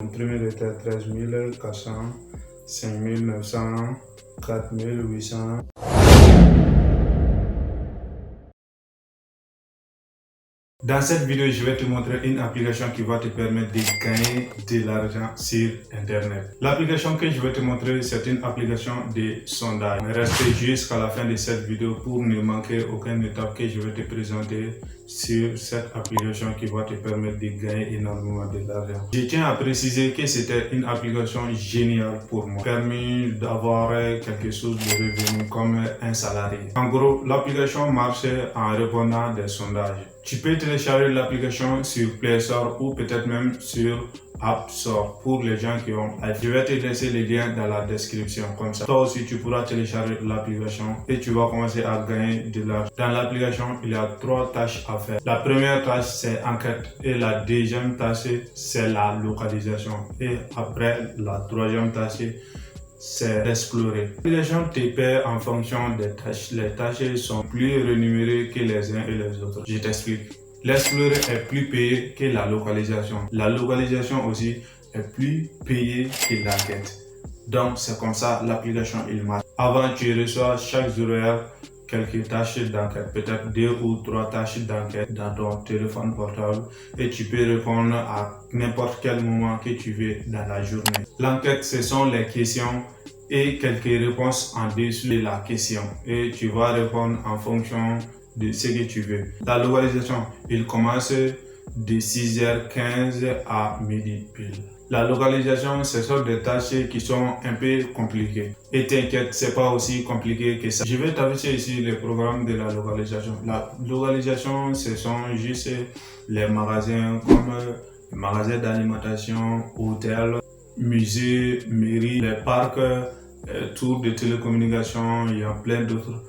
Mon premier était 13 400, 5 900, 4 800. Dans cette vidéo, je vais te montrer une application qui va te permettre de gagner de l'argent sur Internet. L'application que je vais te montrer, c'est une application de sondage. Restez jusqu'à la fin de cette vidéo pour ne manquer aucune étape que je vais te présenter sur cette application qui va te permettre de gagner énormément de l'argent. Je tiens à préciser que c'était une application géniale pour moi, permis d'avoir quelque chose de revenu comme un salarié. En gros, l'application marchait en répondant à des sondages. Tu peux télécharger l'application sur Play Store ou peut-être même sur App Store pour les gens qui ont. Je vais te laisser les liens dans la description comme ça. Toi aussi, tu pourras télécharger l'application et tu vas commencer à gagner de l'argent. Dans l'application, il y a 3 tâches à faire. La première tâche, c'est enquête et la deuxième tâche, c'est la localisation. Et après, la troisième tâche, c'est d'explorer. L'application te paie en fonction des tâches. Les tâches sont plus rémunérées que les uns et les autres. Je t'explique. L'explorer est plus payé que la localisation. La localisation aussi est plus payée que l'enquête. Donc c'est comme ça l'application il marche. Avant tu reçois chaque jour quelques tâches d'enquête, peut-être 2 ou 3 tâches d'enquête dans ton téléphone portable et tu peux répondre à n'importe quel moment que tu veux dans la journée. L'enquête, ce sont les questions et quelques réponses en dessous de la question et tu vas répondre en fonction de ce que tu veux. La localisation, il commence de 6h15 à midi pile. La localisation, ce sont des tâches qui sont un peu compliquées. Et t'inquiète, c'est pas aussi compliqué que ça. Je vais t'afficher ici le programme de la localisation. La localisation, ce sont juste les magasins comme les magasins d'alimentation, hôtels, musées, mairies, les parcs, tours de télécommunications, il y a plein d'autres.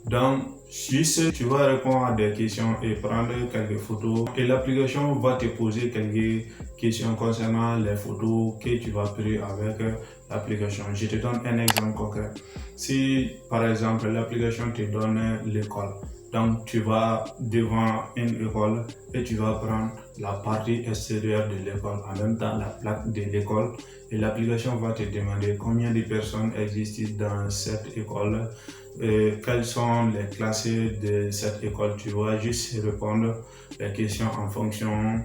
Donc, juste tu vas répondre à des questions et prendre quelques photos et l'application va te poser quelques questions concernant les photos que tu vas prendre avec l'application. Je te donne un exemple concret. Si par exemple l'application te donne l'école, donc tu vas devant une école et tu vas prendre la partie extérieure de l'école, en même temps la plaque de l'école, et l'application va te demander combien de personnes existent dans cette école, quelles sont les classes de cette école. Tu vas juste répondre les questions en fonction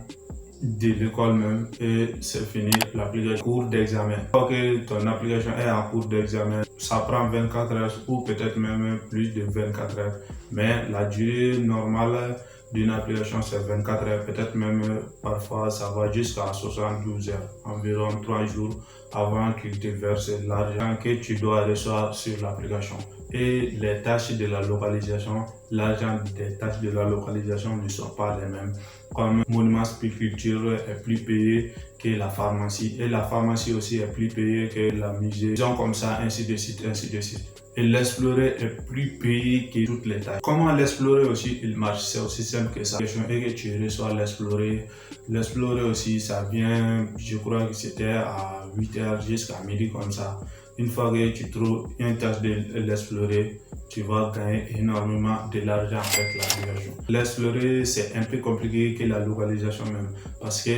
de l'école même et c'est fini. L'application cours d'examen. Ok, ton application est en cours d'examen, ça prend 24 heures ou peut-être même plus de 24 heures, mais la durée normale d'une application c'est 24 heures, peut-être même parfois ça va jusqu'à 72 heures, environ 3 jours avant qu'il te verse l'argent que tu dois recevoir sur l'application. Et les tâches de la localisation, l'argent des tâches de la localisation ne sont pas les mêmes. Comme Monument Culture est plus payé que la pharmacie et la pharmacie aussi est plus payée que la musée. Disons comme ça, ainsi de suite, ainsi de suite. Et l'explorer est plus payé que toutes les tâches. Comment l'explorer aussi il marche? C'est aussi simple que ça. Et que tu reçois l'explorer. L'explorer aussi, ça vient, je crois que c'était à 8h jusqu'à midi comme ça. Une fois que tu trouves une tâche de l'explorer, tu vas gagner énormément de l'argent avec l'application. L'explorer, c'est un peu compliqué que la localisation même. Parce que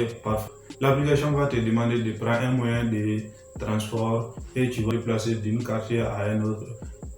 l'application va te demander de prendre un moyen de transport et tu vas te déplacer d'un quartier à un autre.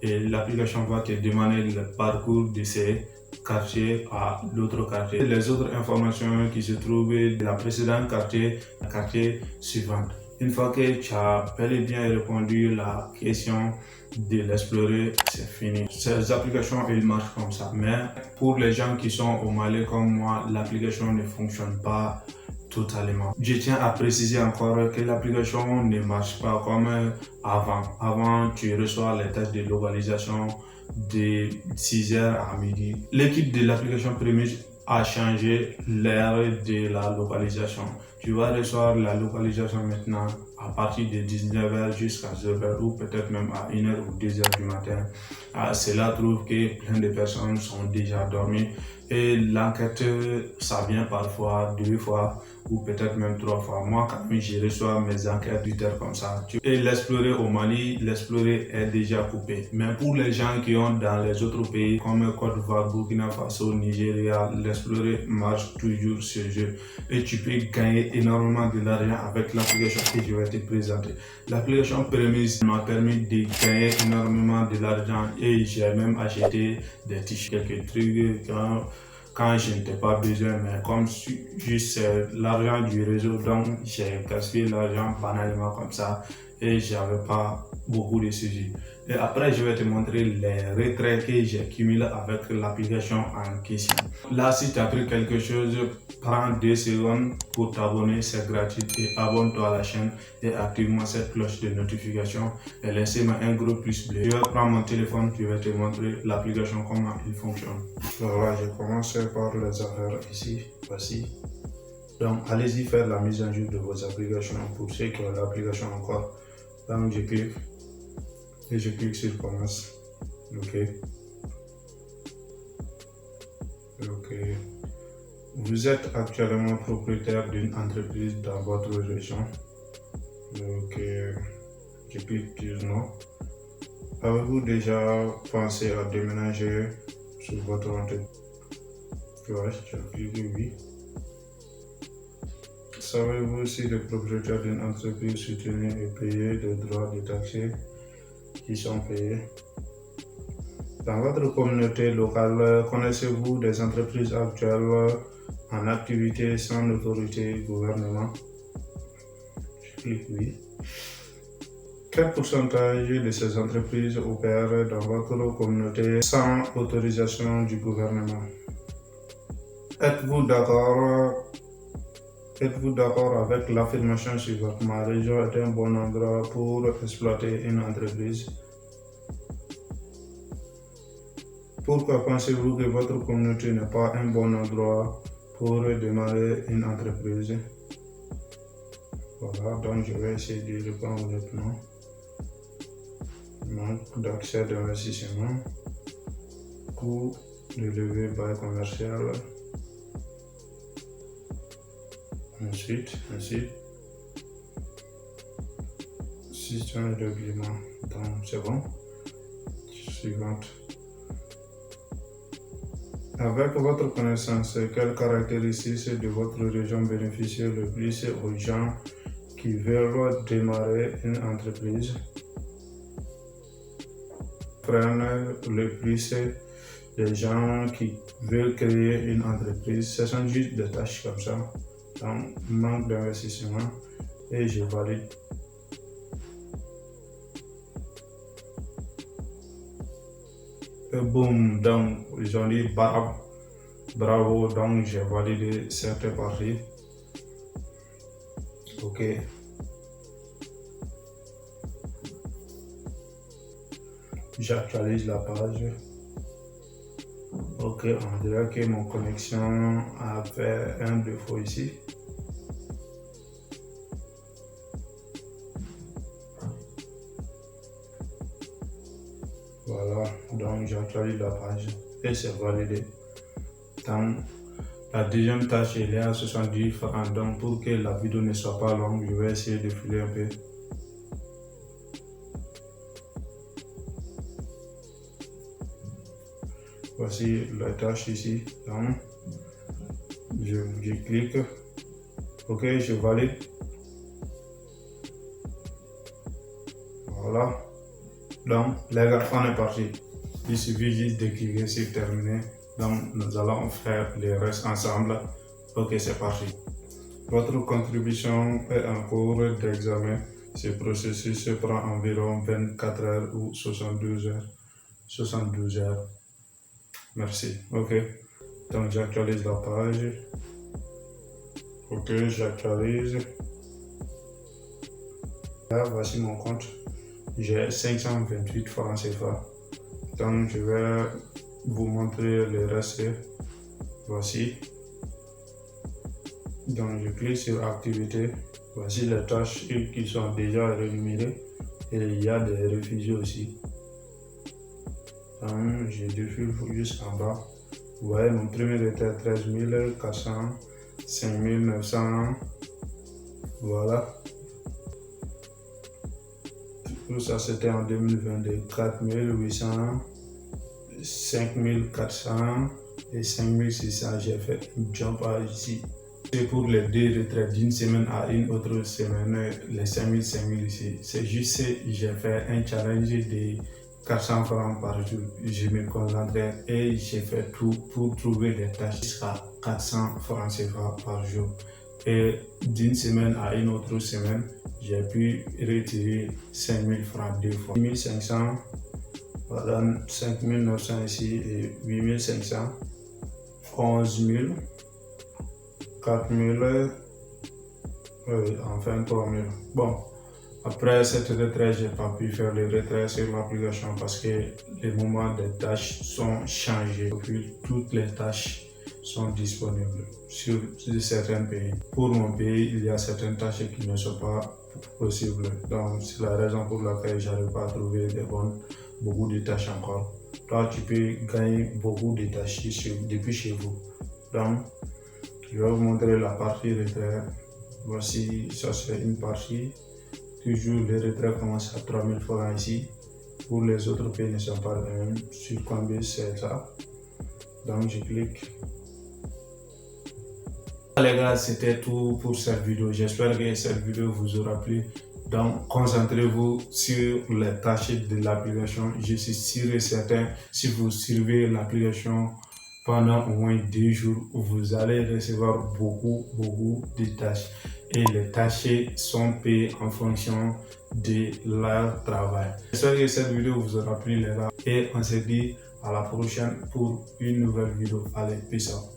Et l'application va te demander le parcours de ces quartiers à l'autre quartier. Les autres informations qui se trouvent dans le précédent quartier, le quartier suivant. Une fois que tu as bel et bien répondu à la question de l'explorer, c'est fini. Ces applications, elles marchent comme ça. Mais pour les gens qui sont au Mali comme moi, l'application ne fonctionne pas totalement. Je tiens à préciser encore que l'application ne marche pas comme avant. Avant, tu reçois les tâches de localisation de 6h à midi. L'équipe de l'application Prémisse a changé l'heure de la localisation. Tu vas recevoir la localisation maintenant à partir de 19h jusqu'à 0h ou peut-être même à 1h ou 2h du matin. Cela trouve que plein de personnes sont déjà dormies Et l'enquête, ça vient parfois 2 fois ou peut-être même 3 fois. Moi, quand je reçois mes enquêtes Twitter comme ça, et l'explorer au Mali, l'explorer est déjà coupé. Mais pour les gens qui ont dans les autres pays comme Côte d'Ivoire, Burkina Faso, Nigeria, l'explorer marche toujours ce jeu. Et tu peux gagner énormément de l'argent avec l'application que je vais te présenter. L'application Premise m'a permis de gagner énormément de l'argent et j'ai même acheté des t-shirts, quelques trucs quand je n'étais pas besoin, mais comme juste l'argent du réseau, donc j'ai gaspillé l'argent banalement comme ça et j'avais pas beaucoup de sujets. Et après, je vais te montrer les retraits que j'ai cumulés avec l'application en question. Là, si tu as pris quelque chose, prends 2 secondes pour t'abonner, c'est gratuit et abonne-toi à la chaîne et active-moi cette cloche de notification et laissez-moi un gros pouce bleu. Je vais prendre mon téléphone, je vais te montrer l'application, comment il fonctionne. Voilà, je commence par les affaires ici, voici. Donc, allez-y faire la mise en jour de vos applications pour ceux qui ont l'application encore. Donc, je clique et je clique sur commence. Ok. Ok. Vous êtes actuellement propriétaire d'une entreprise dans votre région. Ok. Je clique sur non. Avez-vous déjà pensé à déménager sur votre entreprise? Ouais, je clique oui. Savez-vous si le propriétaire d'une entreprise soutenue est payé des droits de taxes qui sont payés? Dans votre communauté locale, connaissez-vous des entreprises actuelles en activité sans autorité gouvernement? Je clique oui. Quel pourcentage de ces entreprises opèrent dans votre communauté sans autorisation du gouvernement? Êtes-vous d'accord avec l'affirmation suivante: ma région est un bon endroit pour exploiter une entreprise? Pourquoi pensez-vous que votre communauté n'est pas un bon endroit pour démarrer une entreprise? Voilà, donc je vais essayer de répondre maintenant. Manque d'accès d'investissement, coût de levée bail commercial. Ensuite, système de règlement. Donc, c'est bon. Suivante. Avec votre connaissance, quelles caractéristiques de votre région bénéficient le plus aux gens qui veulent démarrer une entreprise? Prennent le plus les gens qui veulent créer une entreprise. Ce sont juste des tâches comme ça. Donc, manque d'investissement et je valide. Et boum, donc ils ont dit bravo, donc j'ai validé cette partie. Ok. J'actualise la page. Ok, on dirait que mon connexion a fait un défaut ici. Voilà, donc j'actualise la page et c'est validé. Donc, la deuxième tâche est à 70 francs. Donc, pour que la vidéo ne soit pas longue, je vais essayer de filer un peu. Voici la tâche ici. Donc, je clique. Ok, je valide. Voilà. Donc, les gars, on est parti. Il suffit juste de cliquer sur terminer. Donc, nous allons faire le reste ensemble. Ok, c'est parti. Votre contribution est en cours d'examen. Ce processus prend environ 24 heures ou 72 heures. 72 heures. Merci. Ok. Donc, j'actualise la page. Ok, j'actualise. Là, voici mon compte. J'ai 528 francs CFA. Donc, je vais vous montrer le reste. Voici. Donc, je clique sur activité. Voici les tâches qui sont déjà rémunérées. Et il y a des refusés aussi. Donc, je défile juste en bas. Vous voyez, mon premier retrait 13 400, 5 900, voilà. Tout ça c'était en 2022, 4 800, 5 400 et 5 600. J'ai fait une jump ici. C'est pour les deux retraits d'une semaine à une autre semaine, les 5 000 ici. C'est juste, j'ai fait un challenge de 400 francs par jour. Je me concentrais et j'ai fait tout pour trouver des tâches jusqu'à 400 francs CFA par jour. Et d'une semaine à une autre semaine, j'ai pu retirer 5 000 francs deux fois. 1 500, voilà, 5 900 ici et 8 500, 11 000, 4 000, enfin 3 000. Bon, après cette retraite, j'ai pas pu faire les retraits sur l'application parce que les moments des tâches sont changés. Puis toutes les tâches sont disponibles sur certains pays. Pour mon pays, il y a certaines tâches qui ne sont pas possibles. Donc, c'est la raison pour laquelle je n'arrive pas à trouver beaucoup de tâches encore. Toi, tu peux gagner beaucoup de tâches depuis chez vous. Donc, je vais vous montrer la partie retrait. Voici, ça c'est une partie. Toujours, les retraits commencent à 3 000 francs ici. Pour les autres pays ne sont pas les mêmes. Sur Coinbase, c'est ça. Donc, je clique. Les gars, c'était tout pour cette vidéo. J'espère que cette vidéo vous aura plu. Donc, concentrez-vous sur les tâches de l'application. Je suis sûr et certain, si vous suivez l'application pendant au moins 2 jours, vous allez recevoir beaucoup de tâches. Et les tâches sont payées en fonction de leur travail. J'espère que cette vidéo vous aura plu, les gars. Et on se dit à la prochaine pour une nouvelle vidéo. Allez, peace out.